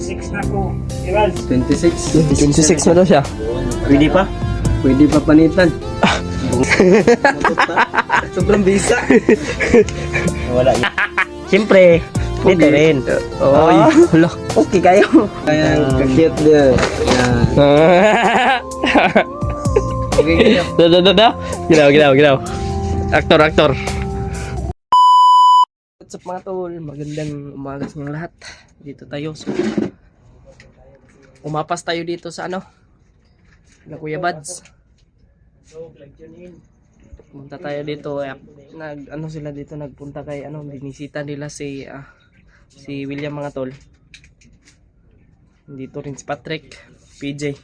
26 na ako. Evans. 26. 26 na daw siya. Pwede pa? Pwede pa panitan. Sobrang bisa. Wala. Siyempre, dito rin. Oy, hala. Okay kayo. Kaya kakit dia. Yan. Okay, kaya. Ginaw. Aktor. What's up mga tol? Magandang umaga sa mga lahat. Dito tayo. So, umapas tayo dito sa ano? Na Kuya Bads. Punta tayo dito. Sila dito nagpunta kay binisita nila si William mga tol. Dito rin si Patrick, PJ.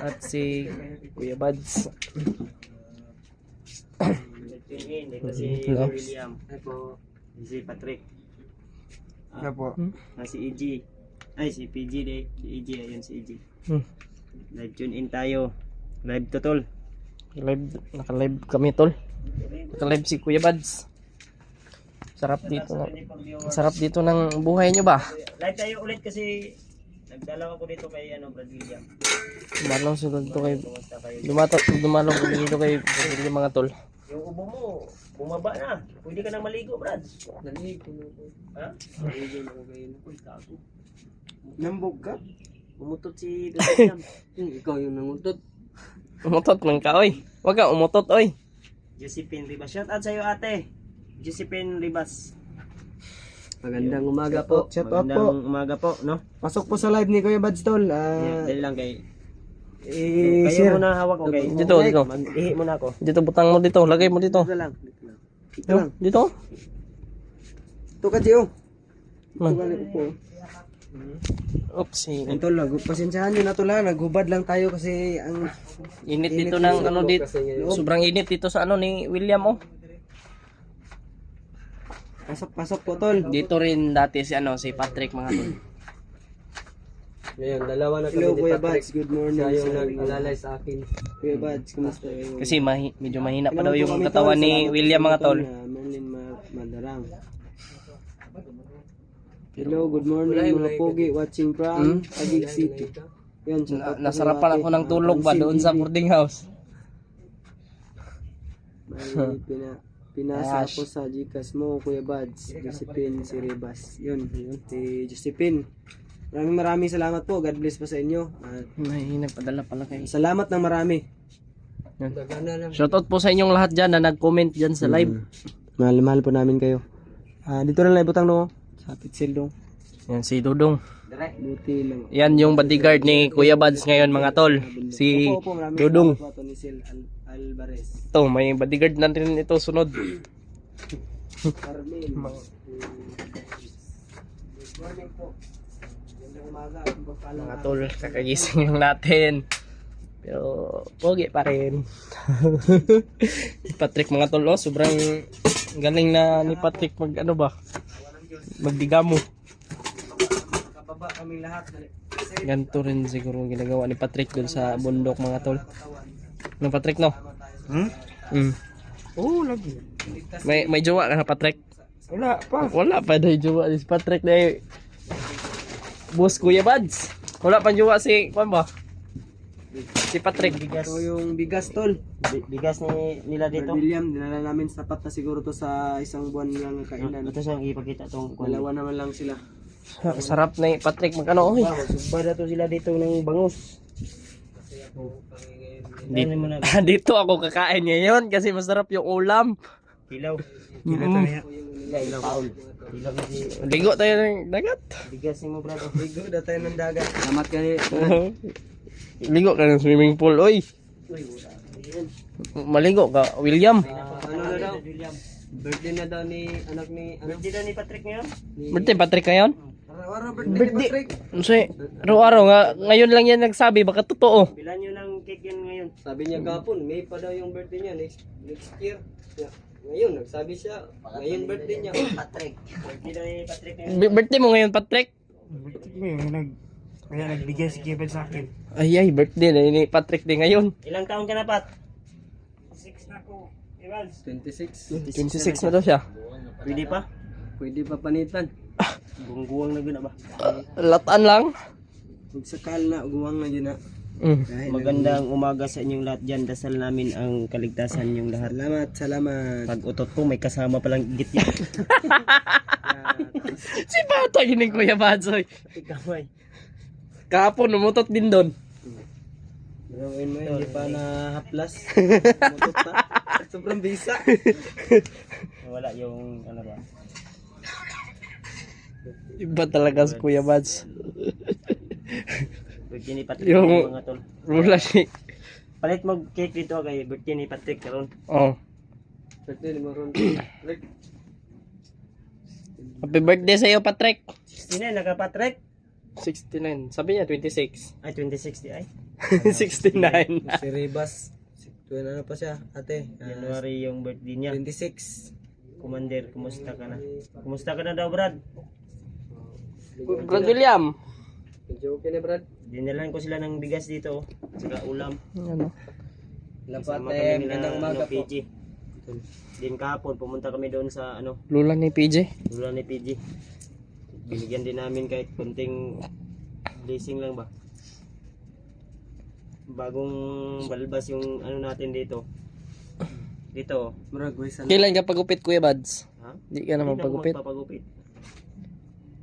At si Kuya Bads. Dito si Hello. William. Si Patrick. Apo. Si EG. Ay, si PG de. Si EG, ayun si EG. Live tune in tayo. Live to tol. Naka-live kami tol. Naka-live si Kuya Bads. Sarap dito ng buhay nyo ba? Live tayo ulit kasi nagdalaw ako dito kay Brad William. Dumalong sila dito kay Kumusta kayo? Dumalong dito kay William mga tol. Yung ubo mo, bumaba na. Pwede ka nang maligo, Brad. Naligo na ko. Ha? Naligo na ko kayo. Nambog ka? Umutot si William. Ikaw yung nangutot. Umutot man ka oy. Wag ka umutot oy. Josephine Ribas. Shout out sa'yo ate. Josephine Ribas. Magandang umaga po. Shout out po. Magandang umaga po, no? Pasok po sa live ni Kuya Bads Tol. Dali lang kay. Share. Kayo muna hawak ko kay. Dito. Mag-ihi muna ako. Dito butang mo dito, lagay mo dito. Dito lang. Dito lang. Dito. Ito ka, Gio. Man. Ito ka na po. Oops. Ito lang. Pasensyahan nyo na to lang. Naghubad lang tayo kasi ang Init dito ng dito. Sobrang init dito sa ni William oh. pasok po, Tol. Dito rin dati si Patrick mga tol. Ngayon, dalawa na kami. Hello, Kuya Bads. Good morning. Siya yung nag-alalay sa akin. Kuya Bads, kumusta kayo? Kasi medyo mahina pa daw yung katawan ni William mga tol. Merlin Madarang. Hello, good morning mga pogi watching from Taguig City. Yan, Nasarapan ako ng tulog ba doon sa boarding house. Pinasa ako sa Gcash mo, Kuya Bads. Josephine si Ribas. Yun, si Josephine. Maraming salamat po. God bless po sa inyo. At Nagpadala pala kayo. salamat ng marami. Shoutout po sa inyong lahat dyan na nag-comment dyan sa live. Mahal po namin kayo. Dito na live butang no. Sa Pitsil dong. Yan si Dudong. Buti lang. Yan yung bodyguard ni Kuya Bads ngayon mga tol. Si Maraming Dudong. salamat po, Tony Sil Alvarez. Ito, may bodyguard na rin ito sunod. Carmen. Good morning po. Gandang umaga. Mga tol, kakagising lang natin. Pero, pogi pa rin. Patrick mga tol, sobrang galing na ni Patrick magdigamo. Kababa kami lahat. Ganito rin siguro ginagawa ni Patrick doon sa bundok mga tol. Ano Patrick no? Oo, lagi. May jowa ka na Patrick? Wala pa. Wala pa daw jowa si Patrick na boss Kuya Bads. Wala pa jowa si si Patrick. Ito yung bigas, Tol. Bigas nila dito. William, dinala namin sapat na siguro to sa isang buwan lang kainan. Ito siyang ipakita tong Dalawa naman lang sila. Sarap na Patrick magkano oy. Subada to sila dito ng bangus. Dito ako kakain ngayon kasi masarap yung ulam. Hilaw. Hilaw paul. Hilaw na si Ligo tayo ng dagat. bigas mo brado. Ligo na tayo ng dagat. Salamat kayo. Ligo ka ng swimming pool oy. Maligo ka William. Ano na daw? Birthday na daw ni anak ni Birthday daw ni Patrick ngayon. Birthday Patrick ngayon? Araw-araw birthday ni Patrick. Kasi araw-araw nga ngayon lang yan nagsabi baka totoo. Bilan nyo ng cake yan ngayon. Sabi niya kapon, May pa daw yung birthday niya next year. Yeah. Ngayon, nagsabi siya, ngayon birthday niya. Patrick. Birthday daw ni Patrick ngayon. Birthday mo ngayon Patrick? Kaya nagbigay si Kevin sa akin. Ay birthday na ni Patrick din ngayon. Ilang taon ka na, Pat? 6 na ko. Evans. 26. 26 na daw siya. Pwede pa? Pwede pa panitan. Guwang na guna ba? Lataan lang. Ug sakal na guwang na yun na. Dahil Magandang umaga sa inyong lahat dyan. Dasal namin ang kaligtasan yung lahat. salamat. Pag utot ko, may kasama palang igit yan. Si Bata yun yung Kuya Badsoy. Ikamay. Kahapon, umutot din doon. Gawin mo, hindi pa na haplas. Mutot pa. Sobrang bisa. Wala yung ano ba? Iba talaga si Kuya Bads. Birthday ni Patrick Yung- mga tol. Rula si... Palit mo cake dito kay birthday ni Patrick karon. Oh. Pwede mo ron. Happy birthday sa iyo, Patrick. 69 naka Patrick. 69. Sabi niya, 26. Ay 2060 ay. 69. Si Rebas. Tuwan ano pa siya, ate. January yung birthday niya. 26. Commander, kumusta ka na? Kumusta ka na daw, Brad? Brad William. Medyo okay na, Brad. Dinalan ko sila ng bigas dito, saka ulam. Ano? Sama kami nila PG. Din kahapon pumunta kami doon sa Lula ni PJ. Lula ni PG. Binigyan din namin kahit konting blessing lang ba. Bagong balbas yung natin dito. Dito. Murag, way sa Kailan ka pagupit, Kuya Bads? Ha? Di ka naman Hindi na ako pagupit. magpapagupit.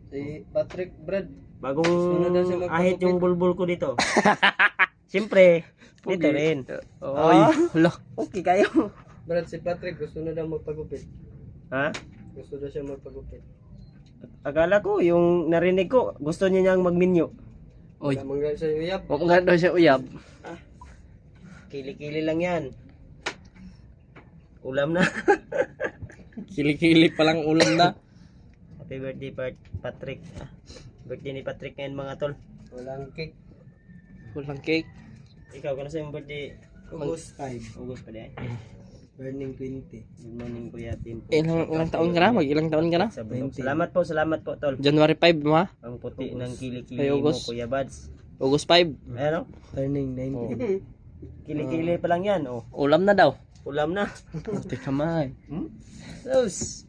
Si Patrick, Brad. Bagong Sino daw siya magpapagupit? ahit yung bulbul ko dito. Siyempre, dito rin. Oy, hala. Okay kayo. Brad, si Patrick gusto na daw magpagupit. Ha? Gusto daw siya magpagupit. Akala ko yung narinig ko, gusto niya niyang magminyo. Oy, Mangga siya uyab. o nga daw siya uyab. Kili-kili lang yan. Ulam na. Kili-kili palang ulam na. Happy birthday Patrick. Birthday ni Patrick ngayon mga tol. Walang cake. Walang cake. Ikaw, kano sa yung birthday? August 5. August pa din. Burning 20. Good morning Kuya Tim. Ilang taon ka na? Ilang taon ka na? Sa bundok. Salamat po tol. January 5 mo ha? Ang puti ng Ay, kili-kili mo August. Kuya Bads. August 5. Ano? Turning 19. Kili-kili pa lang yan. Oh. Ulam na daw. Ulam na. Teka man. Hmm? Sus.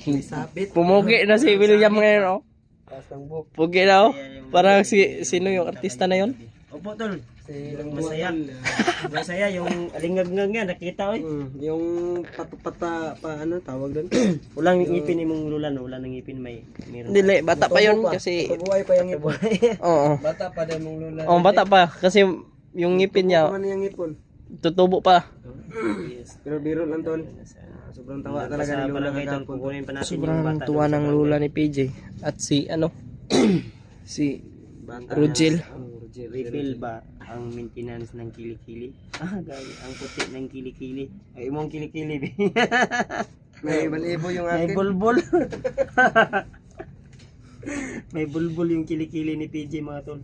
Sabit. Pumugi na si William ngayon, oh. Taas ng buhok. Pugi na, oh. Parang sino yung artista na yon? Opo tol. Si Masaya. Masaya yung alingag-ngag nga nakita oy. Yung patupata pa ano tawag doon? Ulang ngipin ni mong lula no, ulang ngipin meron. Dili, bata pa yon kasi... Buhay pa yung ipon. Oo. Bata pa din mong lula. Oh, bata pa. Kasi yung ngipin niya, Ano yung ipon? tutubo pa. Yes. Pero biro lang tol. Sobrang tawa talaga ni Lula Barangay tol, kahapon. kukunin pa natin yung Sobrang bata. tuwa doon sa ng barangay. lula ni PJ. At si, si Bata. Rugel. Refill ba ang maintenance ng kilikili? Gaya, ang puti ng kilikili. Ay, imong kilikili. May balibo yung May akin. bulbul. May bulbul yung kilikili ni PJ mga tol.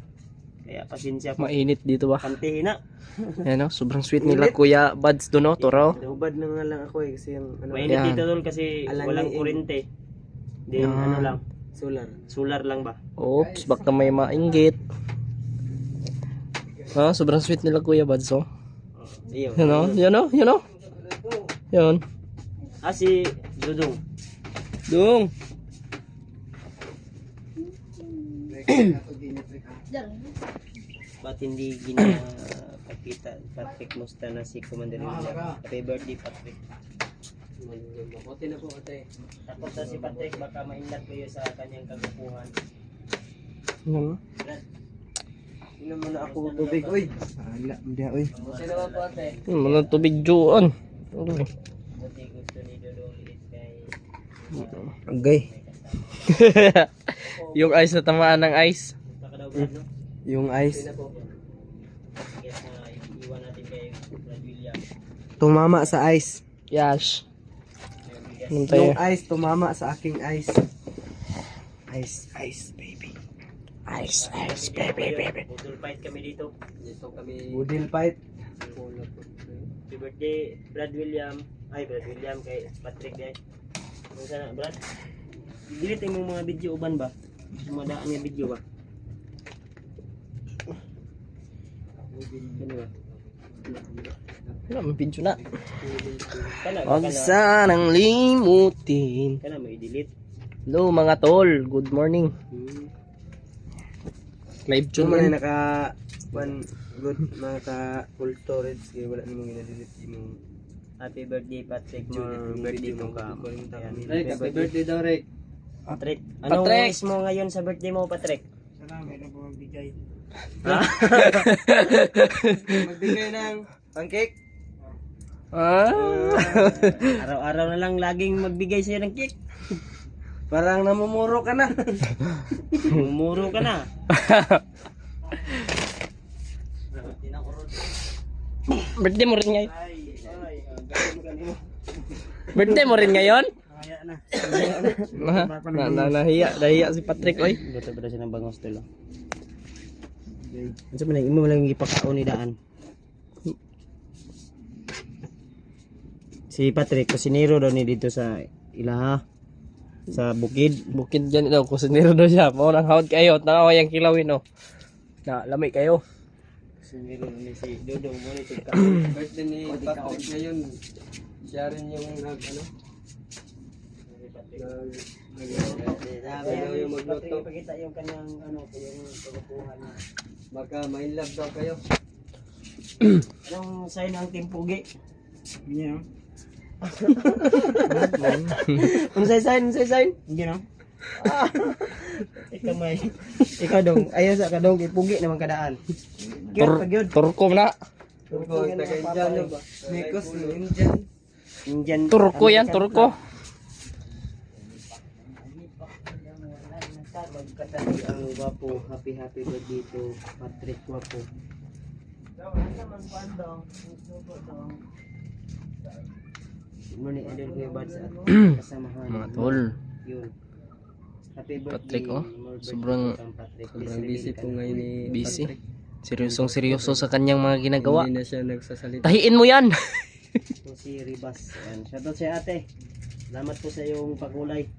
Kaya pasensya po. Mainit dito ba? Kantihin na. Yan o, sobrang sweet nila Kuya Buds doon, no? Toro. Hubad na nga lang ako kasi yung ano, Mainit Yan. dito tol kasi Alang walang liig. kuryente. Then Yan. ano lang, solar. solar lang ba? Oops, baka may mainggit. Ah, sobrang sweet nila Kuya Buds, oh. Ayun. Yan o, yan o, yan o. Yan. Si Dudong. Dung. Ba't hindi ginapakita Patrick musta na si Commander William? Happy birthday Patrick. Mabuti na po ate. Takot na si Patrick baka mainlat kayo sa kanyang kagupuhan. Yan. Inom muna ako tubig. Uy. Ala, hindi oy. Mabuti naman po ate. Mga tubig juan. Buti gusto ni Dudong ulit kay Okay. Yung ice na tamaan ng ice. Gusto ka daw Brad, no? Yung ice. Guess na iwan natin kay Brad William. Tumama sa ice. Yash. Anong Yung tayo? ice tumama sa aking ice. Ice baby. Ice, baby, baby. Budol fight kami dito. Dito kami. Budil fight. Happy birthday Brad William. Ay Brad William kay Patrick guys. Kung sana Brad. Delete mo mga video uban ba? Sumadaan nga video ba? Ano ba? Wala, may video na. Kana Huwag sanang limutin. kana mo i-delete. Hello mga tol, good morning. Live tune Kung man. man naka one good naka full storage kaya wala namang ginadilip yung Happy birthday Patrick. more Birthday video mo mo ka. ka. Ayan. Rick, happy birthday daw, Rick. Patrick, anong Patrick! wish mo ngayon sa birthday mo, Patrick? Magbigay ng pancake. Ah? Araw-araw na lang laging magbigay sa'yo ng cake. Parang namumuro ka na. Mumuro ka na. Birthday mo rin ngayon? Birthday mo rin ngayon? Nahiya si Patrick oy. Buto ba siya ng bangos tulo? Ano ba imo lang ipakaon ni daan? Si Patrick, kusinero daw ni dito sa Ilaha. Sa bukid. Bukid dyan daw, kusinero daw siya. Maunang hawad kayo, tanawa yung kilawin oh. Na, lamay kayo. Kusinero ni si Dodong mo ni tika. Birthday ni Patrick ngayon. Siya rin yung ano. Ayaw yung magluto. Pakita yung kanyang ano, yung pagkukuhan niya. Baka may love daw kayo. Anong sign ng timpugi? Yeah. Unsay sign? Hindi no? Ikaw may. Ikaw dong. Ayaw sa kadong ipugi naman kadaan. Turko na. Turko, taga-Indiano ba? Nikos, Indian. Indian. Turko yan, turko. Magkatali ang gwapo. Happy birthday to Patrick gwapo. Good morning, idol ko yung bad sa kasamahan. Mga tol. Yun. Happy birthday. Patrick, oh. More birthday Sobrang- kang Patrick. Sobrang busy po ngayon ni Busy. Patrick. Seryosong seryoso sa kanyang mga ginagawa. Hindi na siya nagsasalita. Tahiin mo yan. Po si Ribas. Ayan. Shoutout si ate. Salamat po sa iyong pakulay.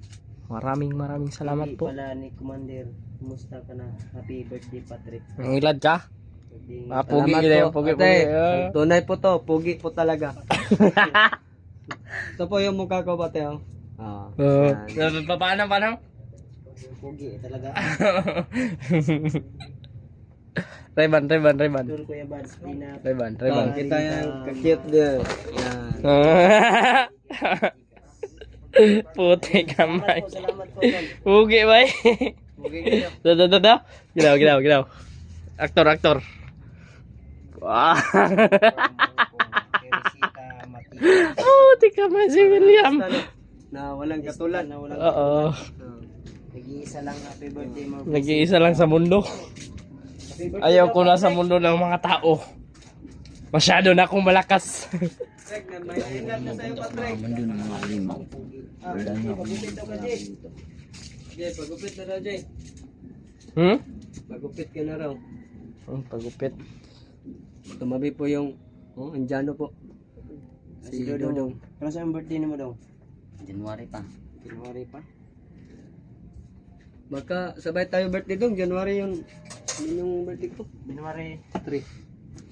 Maraming salamat Hindi po. pala ni Commander. Kumusta ka na? Happy birthday Patrick. Ang ilad ka. Birthday. Pugi Salamat gila po, yung pugi. ate. Ah. Tunay po to, pugi po talaga. Ito po yung mukha ko pati oh. Ah. Paano? Pugi talaga. Reban. Tur Kuya Bads. Pinap. Reban. Kita yung ka-cute din. Yan. Puti kamay. Salamat po. Tol. Pugi ba? Pugi kayo. Ginaw. Aktor. Wah. Teresita Mati. Puti kamay si William. Na walang katulad. Na walang Oo. nag-iisa lang. Happy birthday mo. Nag-iisa lang sa mundo. Happy birthday Ayaw daw, ko na sa Patrick. mundo ng mga tao. Masyado na akong malakas. Patrick, may ingat na sa'yo, Patrick. Ah, pagupit daw ka, Jay. Jay, pagupit na raw, Jay. Pagupit ka na raw. Pagupit. Tumabi po yung Indiano po. Si Dodong. Kano sa birthday mo daw? January pa. January pa. Baka sabay tayo birthday dong. January yun. Yun yung birthday ko. January 3.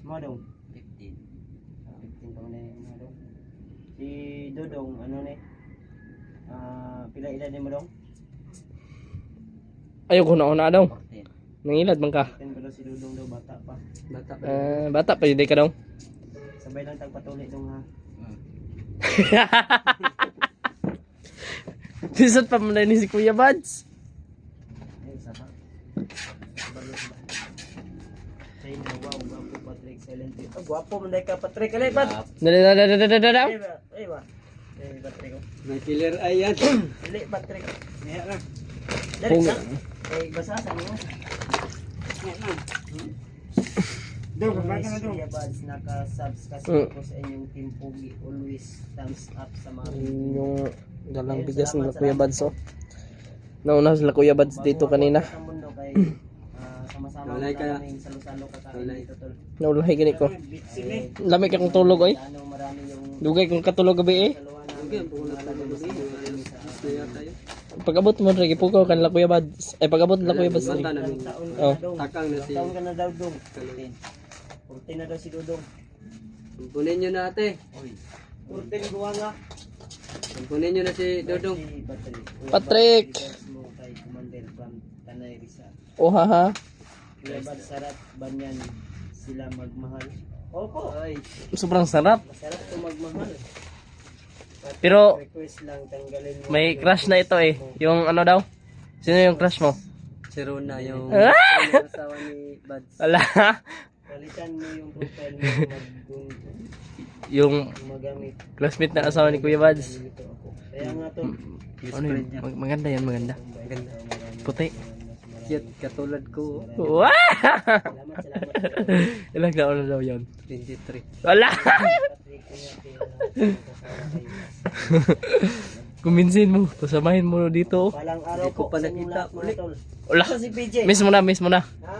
mo daw. 15. 15 taon na yun mo daw. Si Dodong, ano na pila edad mo daw? Ayaw ko na daw. 14. Nangilad man ka. 10 pa daw si Dodong daw, bata pa. Bata pa. Bata pa yun ka daw. Sabay lang tagpatuloy dong ha. Tisot pa mo na ni si Kuya Bads. Ay, isa pa. Say na, wow, gwapo Patrick, silent yun. Oh, gwapo man dahil ka Patrick, alay Pat! Dada. Ay ba? Ay Patrick oh. May killer eye yan. Dili Patrick. Niya lang. Dali sa. Ay basasan mo. Niya lang. Dong, bakit na dong? Kuya Bads, naka-subscribe po sa inyong Team Pugi. Always thumbs up sa mga video. Yung dalang bigas nila Kuya Bads oh. Nauna sila Kuya Bads dito kanina. Sa mundo kay sama-sama Walay ka. namin salo-salo kakain Walay. dito tol. Naulahay gani ko. Lamig akong tulog oy. Ano marami yung Dugay kong katulog gabi eh. saluhan Okay, namin. po na tayo gusto yata yun. Pag-abot mo rin, ipukaw kan la Kuya Bads. Ay pag-abot la Kuya Bads. Bata namin. Taon ka Oh. na dong. Takang na si. Taon ka na daw dong. 14 na daw si Dodong. Kunin nyo na ate. Oy. 14 buwan nga. Kunin nyo na si Dodong. Si Patrick. Patrick! Regards mo kay Commander from Tanay Rizal. Oh, haha. Kuya Bad, sarap ba niyan sila magmahal? Opo. Ay, Sobrang sarap. masarap to magmahal. Pero, Request lang tanggalin mo. may crush na ito eh. Yung ano daw? Sino yung crush mo? Si Rona, yung Ah! asawa ni Buds. Wala. Palitan mo yung profile mo kung Yung magamit. classmate na asawa ni Kuya Bads. Dito ako. Kaya nga to. Ano yun? Maganda yan, maganda. Ganda. Puti. Cute, katulad ko. Wow! Salamat, salamat. Ilang taon na daw yun? 23. Wala! Patrick, Kuminsin mo. Pasamahin mo dito. palang araw Hindi ko po pa sa inyong nakita lahat, mga ulit. tol. Wala. Ito si PJ. Miss mo na, miss mo na. Ha?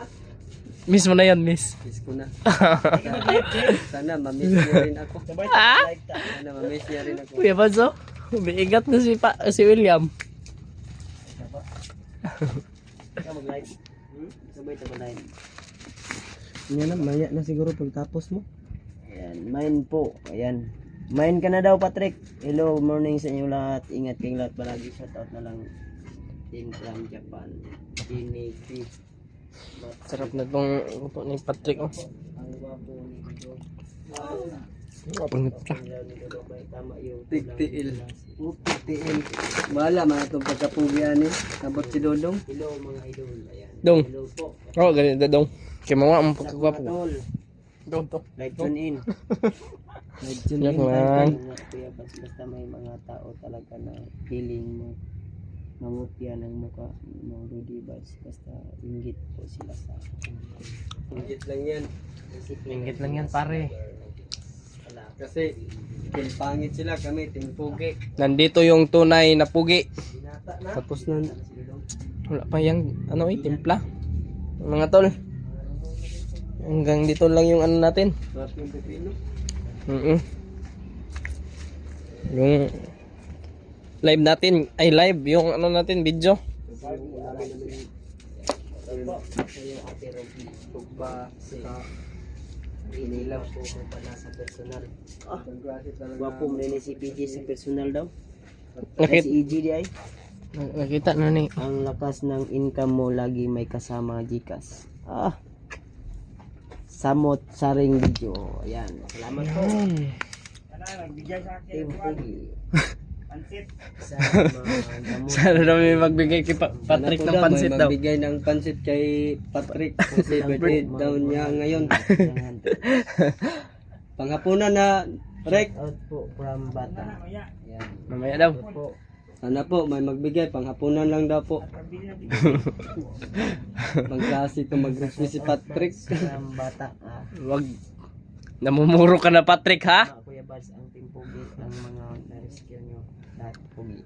Miss mo na yan, miss. Kiss ko na. Hindi ka mag-live, Jay. Sana ma-miss niya rin ako. Sabay Ah? live ta. Sana ma-miss niya rin ako. Kuya Bads, oh. Umiingat na si William. Ikaw mag-live. Sabay ta mag-live. Yan na, maya na siguro pagtapos mo. Ayan, mine po. Ayan. Mine ka na daw, Patrick. Hello, morning sa inyo lahat. Ingat kayong lahat palagi. Shoutout na lang. Team from Japan. Tinipi. Sarap na itong luto ni Patrick, oh. Ang gwapo ni Dido. Pangit ka. Ang ilaw ni Dido. May tama yung Tigtiil. Tigtiil. Bahala mga itong pagkapugian eh. Sabot si Dodong. Hello, mga idol. Ayan. Dong. Hello po. Oh, ganito dong. Kaya mga ang Sa pagkagwapo. mga tol. Dong to. Like tune in. Like dyan Yan din. man. Ingat kuya, basta may mga tao talaga na feeling mo mangupya ng mukha mo, Rudy Buds. Basta inggit po sila sa Ingit lang yan. Inggit lang yan, pare. Kasi pangit sila kami, timpugi. Nandito yung tunay na pugi. binata na. Tapos na. Wala pa yung ano eh, timpla. Mga tol. Hanggang dito lang yung ano natin. Sarap yung pepino. Yung live natin, ay live, yung ano natin, video. Tugba, sika, Inilaw po ko pala sa personal. paggrasip talaga. Gwapo mo rin si PJ sa personal daw. Nakita, Si EG di ay. nakita na ni. Ang lakas ng income mo lagi may kasama Gcash. Samot saring video. Ayan. Salamat po. Team Pugi. Sana daw may magbigay kay Patrick ng pansit daw. Magbigay ng pansit kay Patrick kasi birthday daw niya ngayon. Panghapunan na, Rek. Out po from Bata. Ayan. Mamaya daw. Po. Sana po may magbigay, panghapunan lang daw po. Magklase ito mag-rescue si Patrick. From Bata. Wag. Namumuro ka na, Patrick, ha? Mga Kuya Bads, ang Team Pugi, ang mga na-rescue nyo. Lahat Pugi.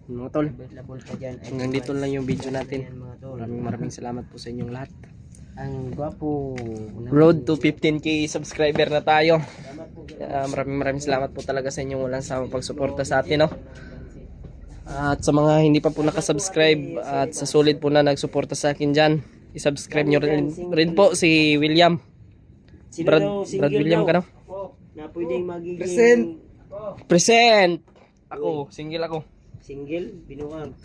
Mga tol. Available pa dyan. Hanggang dito lang yung video natin. Ayan, mga tol. Maraming salamat po sa inyong lahat. Ang gwapo. Road to 15k subscriber na tayo. Salamat po. Maraming salamat po talaga sa inyong walang sawang pagsuporta sa atin, no? At sa mga hindi pa po nakasubscribe at sa solid po na nagsuporta sa akin dyan, isubscribe nyo rin po si William. Sino Brad, daw, single Brad William daw? ka, no? Na pwedeng magiging Present. Present! Ako, single ako. single, binuang.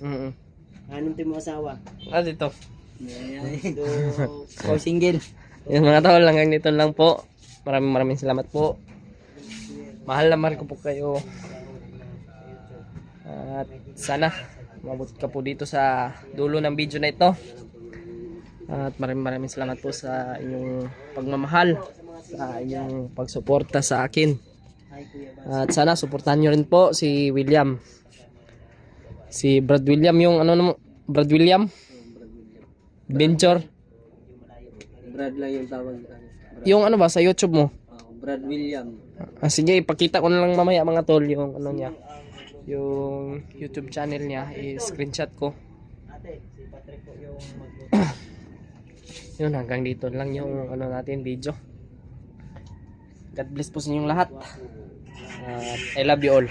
Anong mo asawa? Ah, dito. O single. Yan mga tol, hanggang dito lang po. Maraming salamat po. Mahal na mahal ko po kayo. At sana mabot ka po dito sa dulo ng video na ito. At maraming salamat po sa inyong pagmamahal, sa inyong pagsuporta sa akin. At sana suportahan nyo rin po si William. Si Brad William, yung ano mo, Brad William Venture. Brad lang yung tawag. Yung ano ba sa YouTube mo? Brad William. Sige, ipakita ko na lang mamaya mga tol yung ano niya. Yung YouTube channel niya, i-screenshot ko. Ate, si Patrick po yung Yun, hanggang dito lang yung ano natin video. God bless po sa inyong lahat. I love you all.